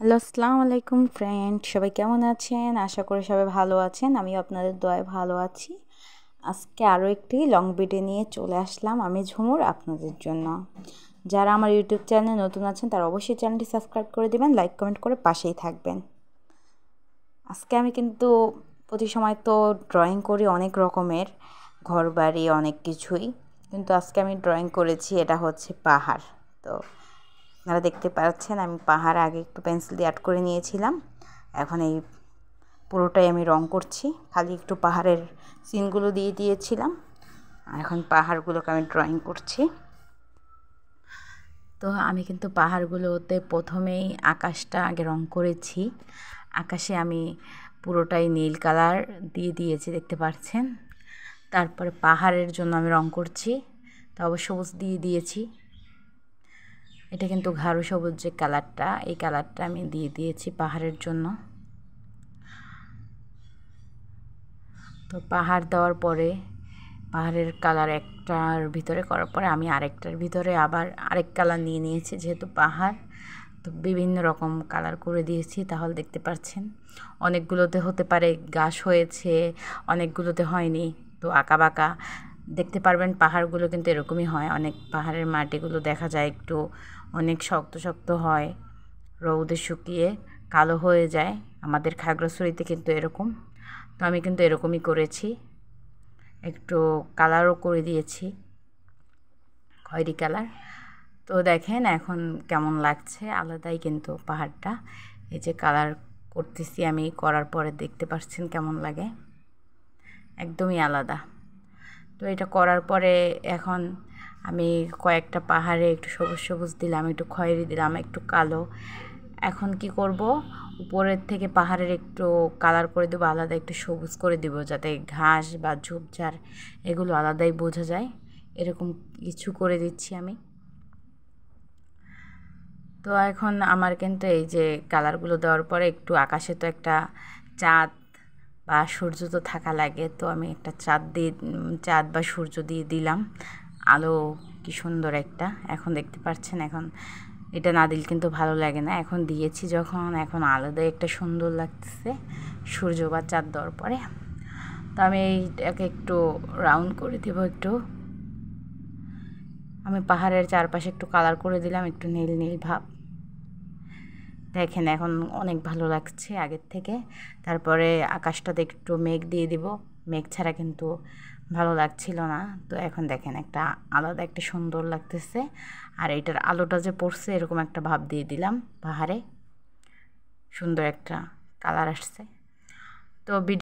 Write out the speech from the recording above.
Hello, আসসালামু আলাইকুম friend, সবাই কেমন আছেন? আশা করি সবাই ভালো আছেন। আমি আপনাদের দয়ায় ভালো আছি। আজকে আরও একটি লং ভিডিও নিয়ে চলে আসলাম আমি ঝুমুর আপনাদের জন্য। যারা আমার ইউটিউব চ্যানেলে নতুন আছেন তারা অবশ্যই চ্যানেলটি সাবস্ক্রাইব করে দেবেন, লাইক কমেন্ট করে পাশেই থাকবেন। আজকে আমি কিন্তু প্রতি সময় তো ড্রয়িং করি অনেক রকমের, ঘরবাড়ি অনেক কিছুই, কিন্তু আজকে আমি ড্রয়িং করেছি এটা হচ্ছে পাহাড়। তো আপনারা দেখতে পাচ্ছেন আমি পাহাড় আগে একটু পেন্সিল দিয়ে আর্ট করে নিয়েছিলাম, এখন এই পুরোটাই আমি রং করছি। খালি একটু পাহাড়ের সিনগুলো দিয়ে দিয়েছিলাম, আর এখন পাহাড়গুলোকে আমি ড্রয়িং করছি। তো আমি কিন্তু পাহাড়গুলোতে প্রথমেই আকাশটা আগে রং করেছি। আকাশে আমি পুরোটাই নীল কালার দিয়ে দিয়েছি, দেখতে পাচ্ছেন। তারপরে পাহাড়ের জন্য আমি রং করছি, তারপর সবুজ দিয়ে দিয়েছি। এটা কিন্তু গাঢ় সবুজ যে কালারটা, এই কালারটা আমি দিয়ে দিয়েছি পাহাড়ের জন্য। তো পাহাড় দেওয়ার পরে পাহাড়ের কালার একটার ভিতরে করার পরে আমি আরেকটার ভিতরে আবার আরেক কালার নিয়ে নিয়েছি, যেহেতু পাহাড় তো বিভিন্ন রকম কালার করে দিয়েছি। তাহলে দেখতে পাচ্ছেন অনেকগুলোতে হতে পারে ঘাস হয়েছে, অনেকগুলোতে হয়নি, তো আঁকা বাঁকা দেখতে পারবেন। পাহাড়গুলো কিন্তু এরকমই হয়, অনেক পাহাড়ের মাটিগুলো দেখা যায় একটু অনেক শক্ত শক্ত হয়, রৌদে শুকিয়ে কালো হয়ে যায়। আমাদের খাগড়াছড়িতে কিন্তু এরকম। তো আমি কিন্তু এরকমই করেছি, একটু কালারও করে দিয়েছি, খয়েরি কালার। তো দেখেন এখন কেমন লাগছে, আলাদাই কিন্তু পাহাড়টা। এই যে কালার করতেছি আমি, করার পরে দেখতে পাচ্ছেন কেমন লাগে, একদমই আলাদা। তো এটা করার পরে এখন আমি কয়েকটা পাহাড়ে একটু সবুজ সবুজ দিলাম, একটু খয়েরি দিলাম, একটু কালো। এখন কি করব, উপরের থেকে পাহাড়ের একটু কালার করে দেবো, আলাদা একটু সবুজ করে দেব, যাতে ঘাস বা ঝোপঝাড় এগুলো আলাদাই বোঝা যায়। এরকম কিছু করে দিচ্ছি আমি। তো এখন আমার কিন্তু এই যে কালারগুলো দেওয়ার পরে একটু আকাশে তো একটা চাঁদ বা সূর্য তো থাকা লাগে, তো আমি একটা চাঁদ বা সূর্য দিয়ে দিলাম। আলো কি সুন্দর একটা, এখন দেখতে পাচ্ছেন। এখন এটা না দিলে কিন্তু ভালো লাগে না, এখন দিয়েছি যখন, এখন আলাদাই একটা সুন্দর লাগতেছে সূর্য বা চাঁদ দেওয়ার পরে। তো আমি এইটাকে একটু রাউন্ড করে দেব। একটু আমি পাহাড়ের চারপাশে একটু কালার করে দিলাম, একটু নীল নীল ভাব। দেখেন এখন অনেক ভালো লাগছে আগের থেকে। তারপরে আকাশটাতে একটু মেঘ দিয়ে দিব, মেঘ ছাড়া কিন্তু ভালো লাগছিল না। তো এখন দেখেন একটা আলাদা একটা সুন্দর লাগতেছে। আর এটার আলোটা যে পড়ছে এরকম একটা ভাব দিয়ে দিলাম, পাহাড়ে সুন্দর একটা কালার আসছে। তো